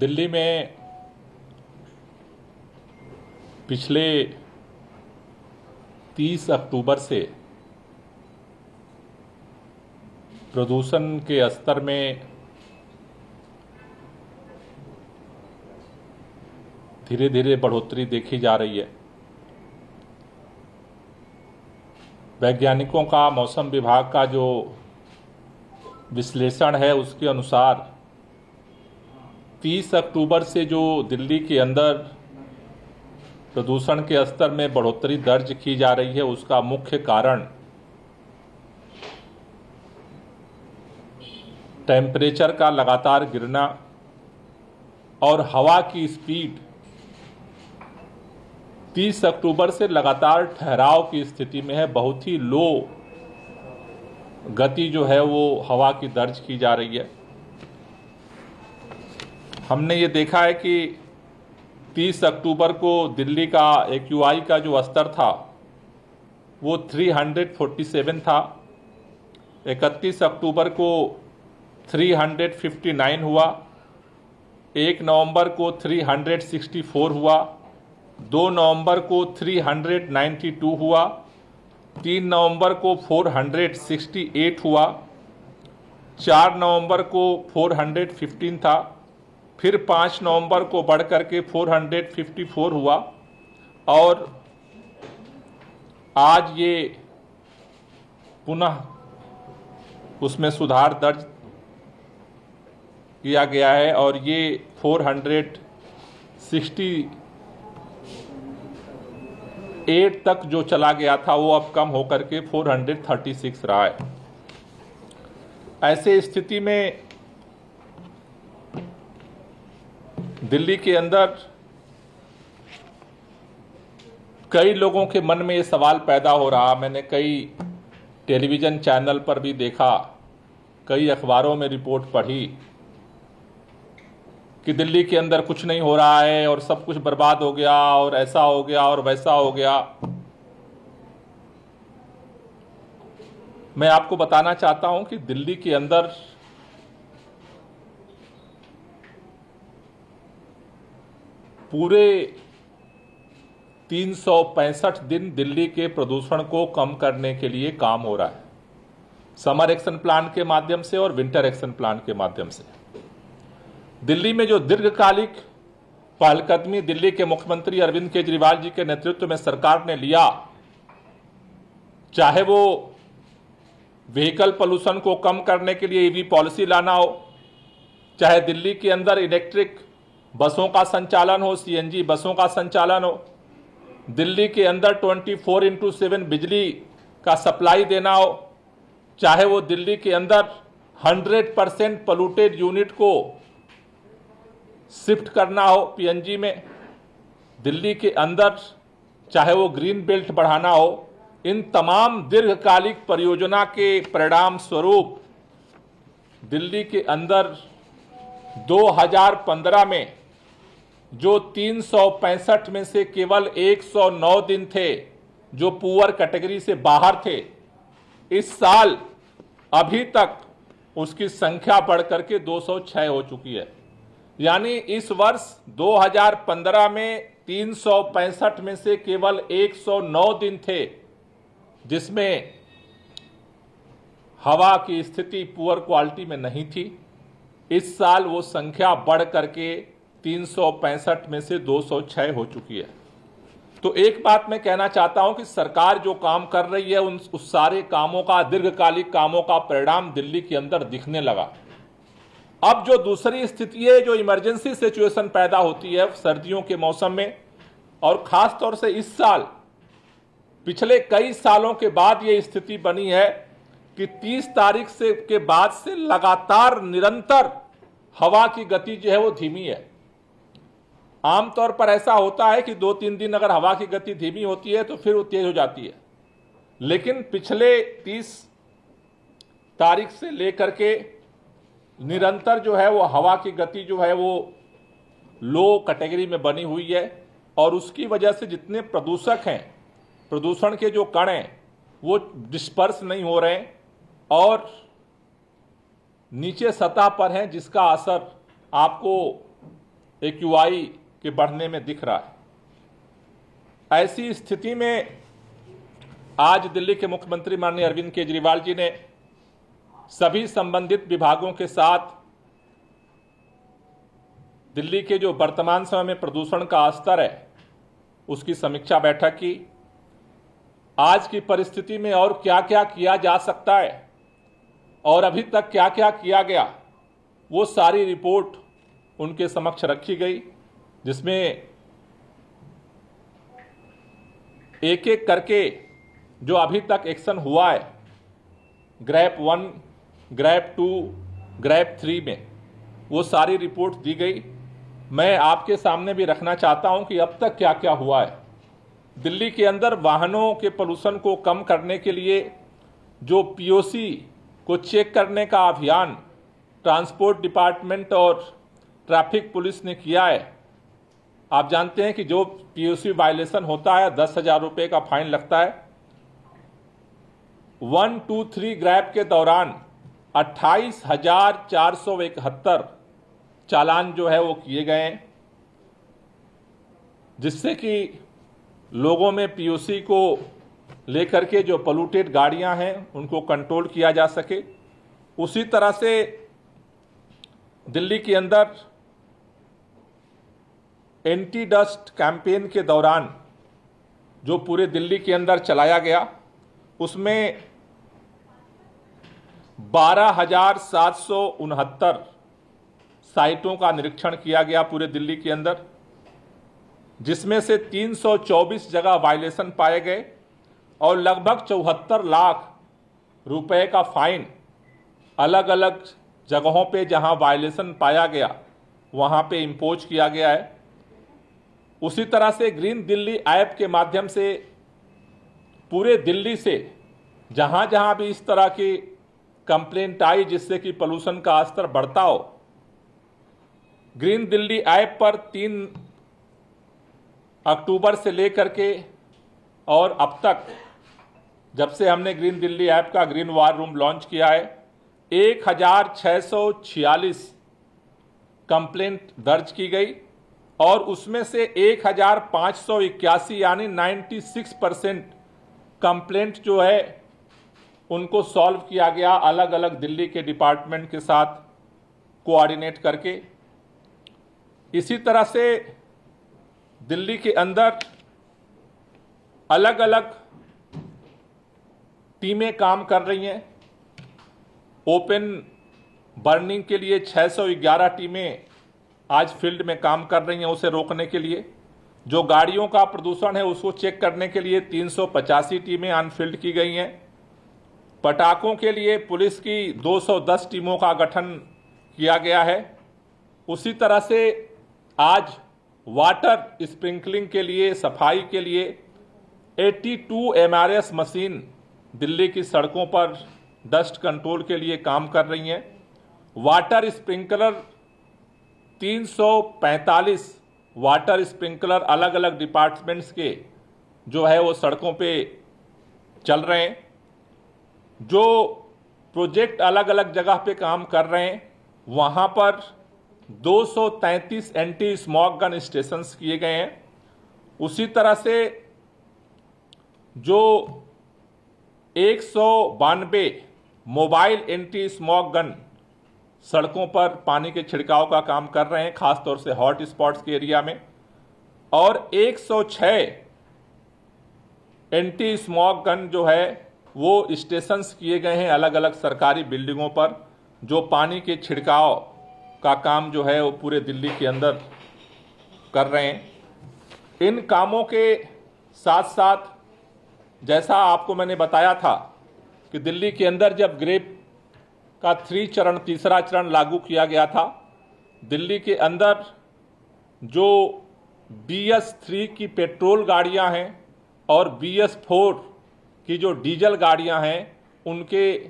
दिल्ली में पिछले 30 अक्टूबर से प्रदूषण के स्तर में धीरे धीरे बढ़ोतरी देखी जा रही है। वैज्ञानिकों का, मौसम विभाग का जो विश्लेषण है उसके अनुसार 30 अक्टूबर से जो दिल्ली के अंदर प्रदूषण के स्तर में बढ़ोतरी दर्ज की जा रही है उसका मुख्य कारण टेम्परेचर का लगातार गिरना और हवा की स्पीड 30 अक्टूबर से लगातार ठहराव की स्थिति में है। बहुत ही लो गति जो है वो हवा की दर्ज की जा रही है। हमने ये देखा है कि 30 अक्टूबर को दिल्ली का AQI का जो स्तर था वो 347 था। 31 अक्टूबर को 359 हुआ, 1 नवंबर को 364 हुआ, 2 नवंबर को 392 हुआ, 3 नवंबर को 468 हुआ, 4 नवंबर को 415 था, फिर 5 नवंबर को बढ़ करके 454 हुआ और आज ये पुनः उसमें सुधार दर्ज किया गया है और ये 468 तक जो चला गया था वो अब कम होकर के 436 रहा है। ऐसे स्थिति में दिल्ली के अंदर कई लोगों के मन में ये सवाल पैदा हो रहा, मैंने कई टेलीविज़न चैनल पर भी देखा, कई अखबारों में रिपोर्ट पढ़ी कि दिल्ली के अंदर कुछ नहीं हो रहा है और सब कुछ बर्बाद हो गया और ऐसा हो गया और वैसा हो गया। मैं आपको बताना चाहता हूं कि दिल्ली के अंदर पूरे 365 दिन दिल्ली के प्रदूषण को कम करने के लिए काम हो रहा है, समर एक्शन प्लान के माध्यम से और विंटर एक्शन प्लान के माध्यम से। दिल्ली में जो दीर्घकालिक पहलकदमी दिल्ली के मुख्यमंत्री अरविंद केजरीवाल जी के नेतृत्व में सरकार ने लिया, चाहे वो व्हीकल पोल्यूशन को कम करने के लिए EV पॉलिसी लाना हो, चाहे दिल्ली के अंदर इलेक्ट्रिक बसों का संचालन हो, CNG बसों का संचालन हो, दिल्ली के अंदर 24/7 बिजली का सप्लाई देना हो, चाहे वो दिल्ली के अंदर 100% पोल्यूटेड यूनिट को शिफ्ट करना हो PNG में, दिल्ली के अंदर चाहे वो ग्रीन बेल्ट बढ़ाना हो, इन तमाम दीर्घकालिक परियोजना के परिणाम स्वरूप दिल्ली के अंदर 2015 में जो 365 में से केवल 109 दिन थे जो पुअर कैटेगरी से बाहर थे, इस साल अभी तक उसकी संख्या बढ़ करके 206 हो चुकी है। यानी इस वर्ष 2015 में 365 में से केवल 109 दिन थे जिसमें हवा की स्थिति पुअर क्वालिटी में नहीं थी। इस साल वो संख्या बढ़ करके 365 में से 206 हो चुकी है। तो एक बात मैं कहना चाहता हूं कि सरकार जो काम कर रही है उस सारे कामों का, दीर्घकालिक कामों का परिणाम दिल्ली के अंदर दिखने लगा। अब जो दूसरी स्थिति है, जो इमरजेंसी सिचुएशन पैदा होती है सर्दियों के मौसम में, और खास तौर से इस साल पिछले कई सालों के बाद ये स्थिति बनी है कि 30 तारीख से के बाद से लगातार निरंतर हवा की गति जो है वो धीमी है। आमतौर पर ऐसा होता है कि 2-3 दिन अगर हवा की गति धीमी होती है तो फिर वो तेज हो जाती है, लेकिन पिछले 30 तारीख से लेकर के निरंतर जो है वो हवा की गति जो है वो लो कैटेगरी में बनी हुई है और उसकी वजह से जितने प्रदूषक हैं, प्रदूषण के जो कण हैं वो डिस्पर्स नहीं हो रहे हैं और नीचे सतह पर हैं, जिसका असर आपको AQI के बढ़ने में दिख रहा है। ऐसी स्थिति में आज दिल्ली के मुख्यमंत्री माननीय अरविंद केजरीवाल जी ने सभी संबंधित विभागों के साथ दिल्ली के जो वर्तमान समय में प्रदूषण का स्तर है उसकी समीक्षा बैठक की। आज की परिस्थिति में और क्या क्या किया जा सकता है और अभी तक क्या क्या किया गया, वो सारी रिपोर्ट उनके समक्ष रखी गई, जिसमें एक एक करके जो अभी तक एक्शन हुआ है ग्रैप 1, ग्रैप 2, ग्रैप 3 में, वो सारी रिपोर्ट दी गई। मैं आपके सामने भी रखना चाहता हूं कि अब तक क्या क्या हुआ है। दिल्ली के अंदर वाहनों के पोल्यूशन को कम करने के लिए जो POC को चेक करने का अभियान ट्रांसपोर्ट डिपार्टमेंट और ट्रैफिक पुलिस ने किया है। आप जानते हैं कि जो POC वायलेशन होता है 10,000 रुपये का फाइन लगता है। 1, 2, 3 ग्रैप के दौरान 28,471 चालान जो है वो किए गए हैं, जिससे कि लोगों में POC को लेकर के जो पोल्यूटेड गाड़ियां हैं उनको कंट्रोल किया जा सके। उसी तरह से दिल्ली के अंदर एंटी डस्ट कैंपेन के दौरान जो पूरे दिल्ली के अंदर चलाया गया, उसमें 12,769 साइटों का निरीक्षण किया गया पूरे दिल्ली के अंदर, जिसमें से 324 जगह वायलेशन पाए गए और लगभग 74 लाख रुपए का फाइन अलग अलग जगहों पे जहां वायलेशन पाया गया वहां पे इंपोज किया गया है। उसी तरह से ग्रीन दिल्ली ऐप के माध्यम से पूरे दिल्ली से जहां जहां भी इस तरह की कंप्लेंट आई जिससे कि पोल्यूशन का स्तर बढ़ता हो, ग्रीन दिल्ली ऐप पर 3 अक्टूबर से लेकर के और अब तक जब से हमने ग्रीन दिल्ली ऐप का ग्रीन वार रूम लॉन्च किया है 1,646 कंप्लेंट दर्ज की गई और उसमें से 1,581 यानी 96% कंप्लेंट जो है उनको सॉल्व किया गया अलग अलग दिल्ली के डिपार्टमेंट के साथ कोऑर्डिनेट करके। इसी तरह से दिल्ली के अंदर अलग अलग टीमें काम कर रही हैं। ओपन बर्निंग के लिए 611 टीमें आज फील्ड में काम कर रही हैं उसे रोकने के लिए। जो गाड़ियों का प्रदूषण है उसको चेक करने के लिए 385 टीमें ऑन फील्ड की गई हैं। पटाखों के लिए पुलिस की 210 टीमों का गठन किया गया है। उसी तरह से आज वाटर स्प्रिंकलिंग के लिए, सफाई के लिए 82 MRS मशीन दिल्ली की सड़कों पर डस्ट कंट्रोल के लिए काम कर रही हैं। वाटर स्प्रिंकलर 345 वाटर स्प्रिंकलर अलग अलग डिपार्टमेंट्स के जो है वो सड़कों पे चल रहे हैं। जो प्रोजेक्ट अलग अलग जगह पे काम कर रहे हैं वहाँ पर 233 एंटी स्मॉग गन स्टेशंस किए गए हैं। उसी तरह से जो 192 मोबाइल एंटी स्मॉग गन सड़कों पर पानी के छिड़काव का काम कर रहे हैं, खासतौर से हॉट स्पॉट्स के एरिया में, और 106 एंटी स्मॉग गन जो है वो स्टेशंस किए गए हैं अलग अलग सरकारी बिल्डिंगों पर, जो पानी के छिड़काव का काम जो है वो पूरे दिल्ली के अंदर कर रहे हैं। इन कामों के साथ साथ जैसा आपको मैंने बताया था कि दिल्ली के अंदर जब ग्रेप का तीसरा चरण लागू किया गया था, दिल्ली के अंदर जो BS3 की पेट्रोल गाड़ियां हैं और BS4 की जो डीजल गाड़ियां हैं उनके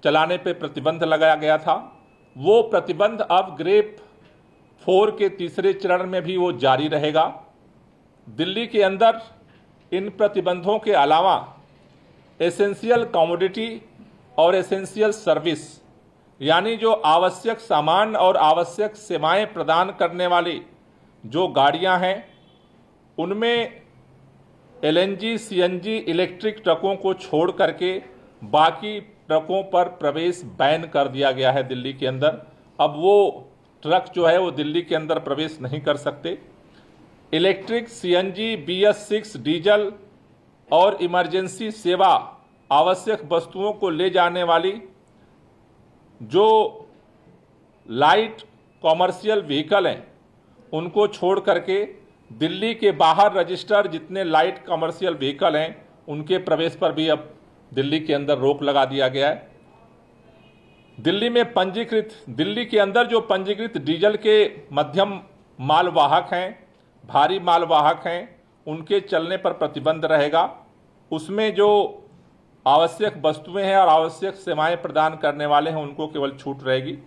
चलाने पे प्रतिबंध लगाया गया था। वो प्रतिबंध अब ग्रेप 4 के तीसरे चरण में भी वो जारी रहेगा। दिल्ली के अंदर इन प्रतिबंधों के अलावा एसेंशियल कमोडिटी और एसेंशियल सर्विस यानी जो आवश्यक सामान और आवश्यक सेवाएं प्रदान करने वाली जो गाड़ियां हैं उनमें एलएनजी, सीएनजी, इलेक्ट्रिक ट्रकों को छोड़ करके बाकी ट्रकों पर प्रवेश बैन कर दिया गया है दिल्ली के अंदर। अब वो ट्रक जो है वो दिल्ली के अंदर प्रवेश नहीं कर सकते। इलेक्ट्रिक, सीएनजी, BS6 डीजल और इमरजेंसी सेवा आवश्यक वस्तुओं को ले जाने वाली जो लाइट कॉमर्शियल व्हीकल हैं उनको छोड़ करके दिल्ली के बाहर रजिस्टर्ड जितने लाइट कॉमर्शियल व्हीकल हैं उनके प्रवेश पर भी अब दिल्ली के अंदर रोक लगा दिया गया है। दिल्ली के अंदर जो पंजीकृत डीजल के मध्यम मालवाहक हैं, भारी मालवाहक हैं, उनके चलने पर प्रतिबंध रहेगा। उसमें जो आवश्यक वस्तुएं हैं और आवश्यक सेवाएं प्रदान करने वाले हैं उनको केवल छूट रहेगी।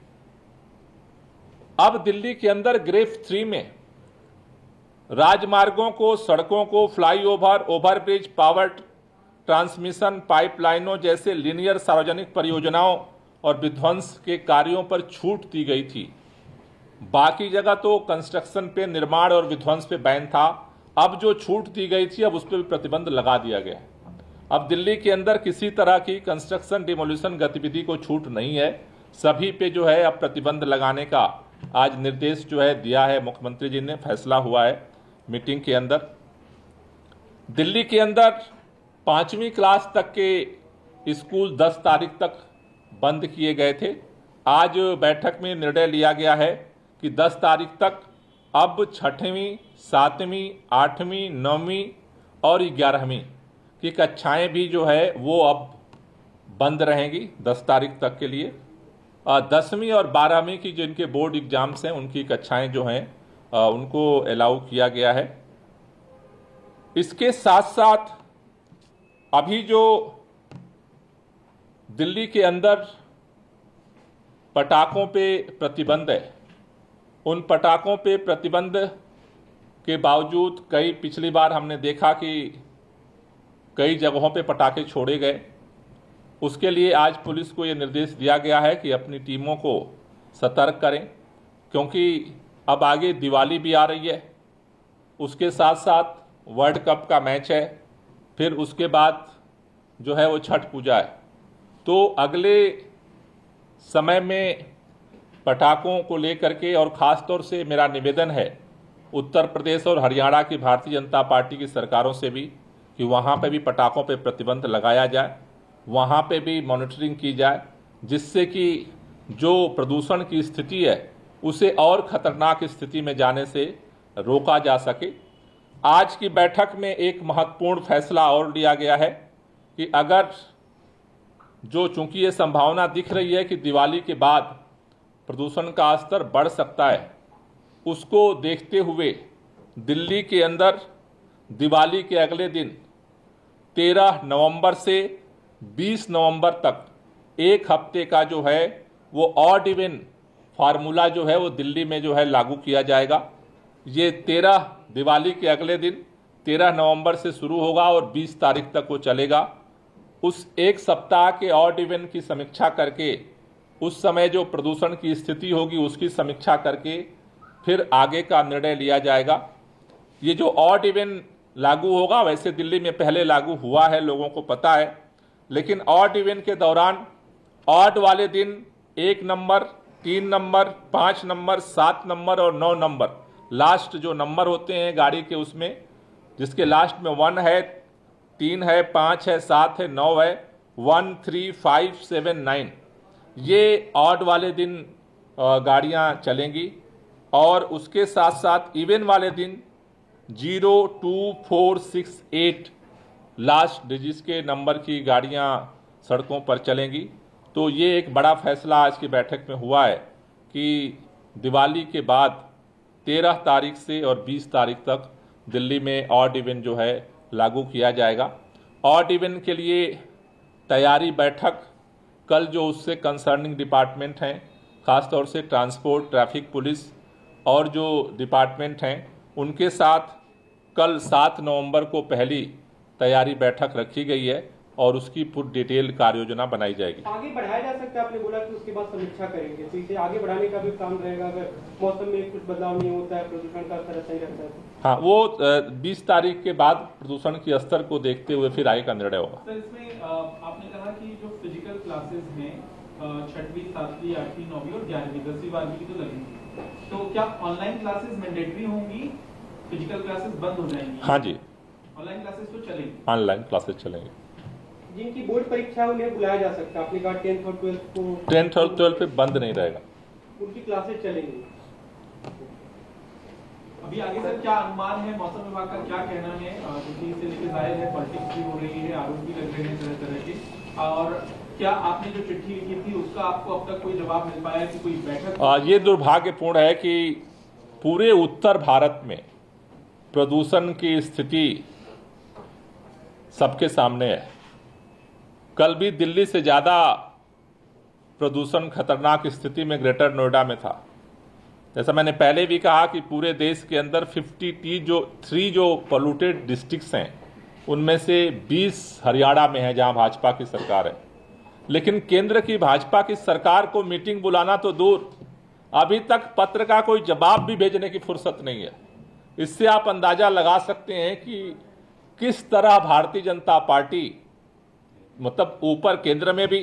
अब दिल्ली के अंदर ग्रेफ 3 में राजमार्गों को, सड़कों को, फ्लाईओवर, ओवरब्रिज, पावर ट्रांसमिशन पाइपलाइनों जैसे लीनियर सार्वजनिक परियोजनाओं और विध्वंस के कार्यों पर छूट दी गई थी। बाकी जगह तो कंस्ट्रक्शन पे, निर्माण और विध्वंस पे बैन था। अब जो छूट दी गई थी अब उस पर भी प्रतिबंध लगा दिया गया है। अब दिल्ली के अंदर किसी तरह की कंस्ट्रक्शन, डिमोलिशन गतिविधि को छूट नहीं है। सभी पे जो है अब प्रतिबंध लगाने का आज निर्देश जो है दिया है मुख्यमंत्री जी ने, फैसला हुआ है मीटिंग के अंदर। दिल्ली के अंदर 5वीं क्लास तक के स्कूल 10 तारीख तक बंद किए गए थे। आज बैठक में निर्णय लिया गया है कि 10 तारीख तक अब 6वीं, 7वीं, 8वीं, 9वीं और 11वीं की कक्षाएं भी जो है वो अब बंद रहेंगी 10 तारीख तक के लिए। 10वीं और 12वीं की जिनके बोर्ड एग्जाम्स हैं उनकी कक्षाएं जो हैं उनको अलाउ किया गया है। इसके साथ साथ अभी जो दिल्ली के अंदर पटाखों पे प्रतिबंध है, उन पटाखों पे प्रतिबंध के बावजूद पिछली बार हमने देखा कि कई जगहों पे पटाखे छोड़े गए। उसके लिए आज पुलिस को ये निर्देश दिया गया है कि अपनी टीमों को सतर्क करें, क्योंकि अब आगे दिवाली भी आ रही है, उसके साथ साथ वर्ल्ड कप का मैच है, फिर उसके बाद जो है वो छठ पूजा है। तो अगले समय में पटाखों को लेकर के, और ख़ास तौर से मेरा निवेदन है उत्तर प्रदेश और हरियाणा की भारतीय जनता पार्टी की सरकारों से भी कि वहाँ पे भी पटाखों पे प्रतिबंध लगाया जाए, वहाँ पे भी मॉनिटरिंग की जाए, जिससे कि जो प्रदूषण की स्थिति है उसे और खतरनाक स्थिति में जाने से रोका जा सके। आज की बैठक में एक महत्वपूर्ण फैसला और लिया गया है कि अगर चूंकि ये संभावना दिख रही है कि दिवाली के बाद प्रदूषण का स्तर बढ़ सकता है, उसको देखते हुए दिल्ली के अंदर दिवाली के अगले दिन 13 नवंबर से 20 नवंबर तक एक हफ्ते का जो है वो ऑड इवन फार्मूला जो है वो दिल्ली में जो है लागू किया जाएगा। ये दिवाली के अगले दिन 13 नवंबर से शुरू होगा और 20 तारीख तक वो चलेगा। उस एक सप्ताह के ऑड इवन की समीक्षा करके, उस समय जो प्रदूषण की स्थिति होगी उसकी समीक्षा करके फिर आगे का निर्णय लिया जाएगा। ये जो ऑड इवन लागू होगा, वैसे दिल्ली में पहले लागू हुआ है, लोगों को पता है, लेकिन ऑड इवन के दौरान ऑड वाले दिन 1 नंबर, 3 नंबर, 5 नंबर, 7 नंबर और 9 नंबर, लास्ट जो नंबर होते हैं गाड़ी के उसमें, जिसके लास्ट में 1 है, 3 है, 5 है, 7 है, 9 है, 1, 3, 5, 7, 9, ये ऑड वाले दिन गाड़ियां चलेंगी। और उसके साथ साथ इवन वाले दिन 0, 2, 4, 6, 8 लास्ट डिजिट्स के नंबर की गाड़ियां सड़कों पर चलेंगी। तो ये एक बड़ा फैसला आज की बैठक में हुआ है कि दिवाली के बाद 13 तारीख से और 20 तारीख तक दिल्ली में ऑड इवन जो है लागू किया जाएगा। ऑड इवन के लिए तैयारी बैठक कल जो उससे कंसर्निंग डिपार्टमेंट हैं, ख़ासतौर से ट्रांसपोर्ट, ट्रैफिक पुलिस और जो डिपार्टमेंट हैं उनके साथ कल 7 नवंबर को पहली तैयारी बैठक रखी गई है और उसकी पूरी डिटेल कार्य योजना बनाई जाएगी। आगे बढ़ाया जा सकता है, आपने बोला कि उसके बाद समीक्षा करेंगे, तो इसे आगे बढ़ाने का भी काम रहेगा अगर मौसम में कुछ बदलाव नहीं होता है, प्रदूषण का स्तर सही रहता है। हाँ, वो 20 तारीख के बाद प्रदूषण के स्तर को देखते हुए फिर आगे का निर्णय होगा। सर, इसमें आपने कहा कि जो फिजिकल क्लासेस हैं 6वीं, 7वीं, 8वीं, 9वीं और 11वीं, 10वीं, 12वीं की तो लगेंगी, तो क्या ऑनलाइन क्लासेस मैंडेटरी होंगी, फिजिकल क्लासेस बंद हो जाएंगी? हाँ जी, ऑनलाइन क्लासेस तो चलेंगी, ऑनलाइन क्लासेस चलेंगी। जिनकी बोर्ड परीक्षा है उन्हें बुलाया जा सकता है, आपने कहा 10th और 12th को। 10th और 12th पे बंद नहीं रहेगा, उनकी क्लासेस चलेंगी। अभी आगे सर क्या अनुमान है, मौसम विभाग का क्या कहना है, क्योंकि इसे लेकर जाहिर है पॉलिटिक्स भी हो रही है, आरोप भी लग रहे हैं तरह तरह के, और क्या आपने जो चिट्ठी लिखी थी उसका आपको अब तक कोई जवाब मिल पाया कि कोई बैठक? ये दुर्भाग्यपूर्ण है कि पूरे उत्तर भारत में प्रदूषण की स्थिति सबके सामने है। कल भी दिल्ली से ज़्यादा प्रदूषण खतरनाक स्थिति में ग्रेटर नोएडा में था। जैसा मैंने पहले भी कहा कि पूरे देश के अंदर 53 जो पोल्यूटेड डिस्ट्रिक्ट्स हैं उनमें से 20 हरियाणा में है जहां भाजपा की सरकार है। लेकिन केंद्र की भाजपा की सरकार को मीटिंग बुलाना तो दूर, अभी तक पत्र का कोई जवाब भी भेजने की फुर्सत नहीं है। इससे आप अंदाजा लगा सकते हैं कि किस तरह भारतीय जनता पार्टी, मतलब ऊपर केंद्र में भी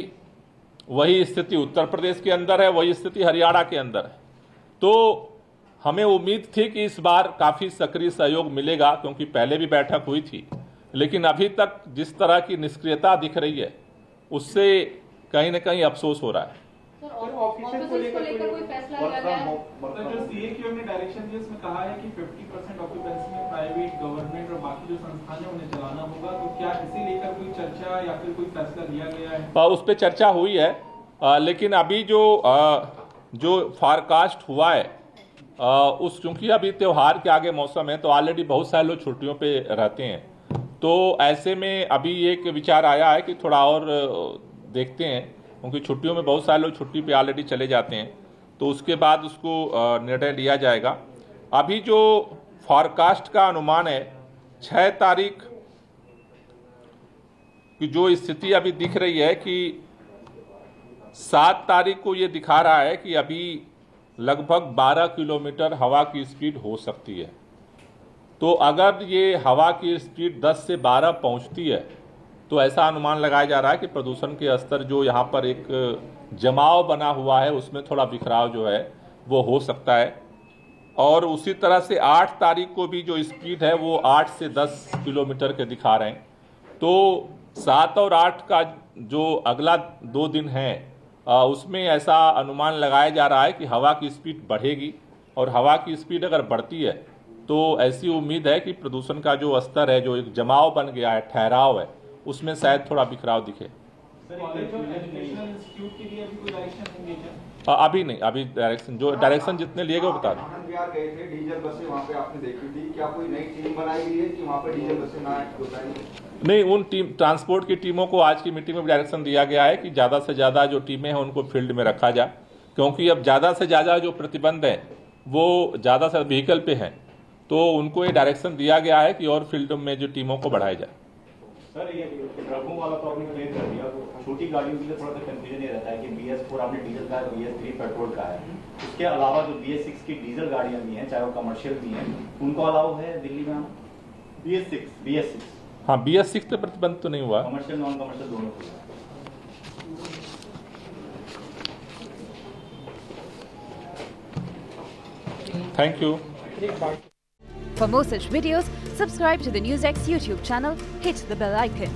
वही स्थिति उत्तर प्रदेश के अंदर है, वही स्थिति हरियाणा के अंदर है। तो हमें उम्मीद थी कि इस बार काफ़ी सक्रिय सहयोग मिलेगा, क्योंकि पहले भी बैठक हुई थी, लेकिन अभी तक जिस तरह की निष्क्रियता दिख रही है उससे कहीं न कहीं अफसोस हो रहा है। सर, ऑफिसर्स को लेकर कोई फैसला लिया गया है? जो सीएक्यू ने डायरेक्शन दी उसमें कहा है कि 50% ऑक्यूपेंसी में प्राइवेट, गवर्नमेंट और बाकी जो संस्थान है उन्हें चलाना होगा, तो क्या इसे लेकर कोई चर्चा या फिर कोई फैसला लिया गया है? उस पर चर्चा हुई है, लेकिन अभी जो फारकास्ट हुआ है उस, चूंकि अभी त्योहार के आगे मौसम है तो ऑलरेडी बहुत सारे लोग छुट्टियों पे रहते हैं, तो ऐसे में अभी एक विचार आया है कि थोड़ा और देखते हैं, क्योंकि छुट्टियों में बहुत सारे लोग छुट्टी पे ऑलरेडी चले जाते हैं, तो उसके बाद उसको निर्णय लिया जाएगा। अभी जो फॉरकास्ट का अनुमान है 6 तारीख की जो स्थिति अभी दिख रही है कि 7 तारीख को ये दिखा रहा है कि अभी लगभग 12 किलोमीटर हवा की स्पीड हो सकती है। तो अगर ये हवा की स्पीड 10 से 12 पहुंचती है तो ऐसा अनुमान लगाया जा रहा है कि प्रदूषण के स्तर जो यहाँ पर एक जमाव बना हुआ है उसमें थोड़ा बिखराव जो है वो हो सकता है। और उसी तरह से 8 तारीख को भी जो स्पीड है वो 8 से 10 किलोमीटर के दिखा रहे हैं। तो 7 और 8 का जो अगला 2 दिन है उसमें ऐसा अनुमान लगाया जा रहा है कि हवा की स्पीड बढ़ेगी, और हवा की स्पीड अगर बढ़ती है तो ऐसी उम्मीद है कि प्रदूषण का जो स्तर है, जो एक जमाव बन गया है, ठहराव है, उसमें शायद थोड़ा बिखराव दिखे। अभी नहीं, अभी डायरेक्शन जितने लिए गए बता दें। गए थे, डीजल बसें वहाँ पे आपने देखी थी, क्या कोई नई टीम बनाई गई है कि वहाँ पे डीजल बसें ना बताएं? नहीं, उन ट्रांसपोर्ट की टीमों को आज की मीटिंग में डायरेक्शन दिया गया है कि ज़्यादा से ज़्यादा जो टीमें हैं उनको फील्ड में रखा जाए, क्योंकि अब ज़्यादा से ज़्यादा जो प्रतिबंध है वो ज़्यादा से व्हीकल पे हैं, तो उनको ये डायरेक्शन दिया गया है कि और फील्ड में जो टीमों को बढ़ाया जाए। सर, ये ट्रकों वाला तो आपने क्लियर कर दिया, छोटी गाड़ियों के लिए थोड़ा सा कंफ्यूजन ये रहता है कि BS4 आपने डीजल का है, BS3 पेट्रोल का है, उसके अलावा जो BS6 की डीजल गाड़ियां भी हैं, चाहे वो कमर्शियल भी हैं, उनको अलाउ है दिल्ली में? BS6 हाँ, BS6 पे प्रतिबंध तो नहीं हुआ, कमर्शियल नॉन कमर्शियल दोनों को। Thank you. For more such videos, subscribe to the NewsX YouTube channel, hit the bell icon.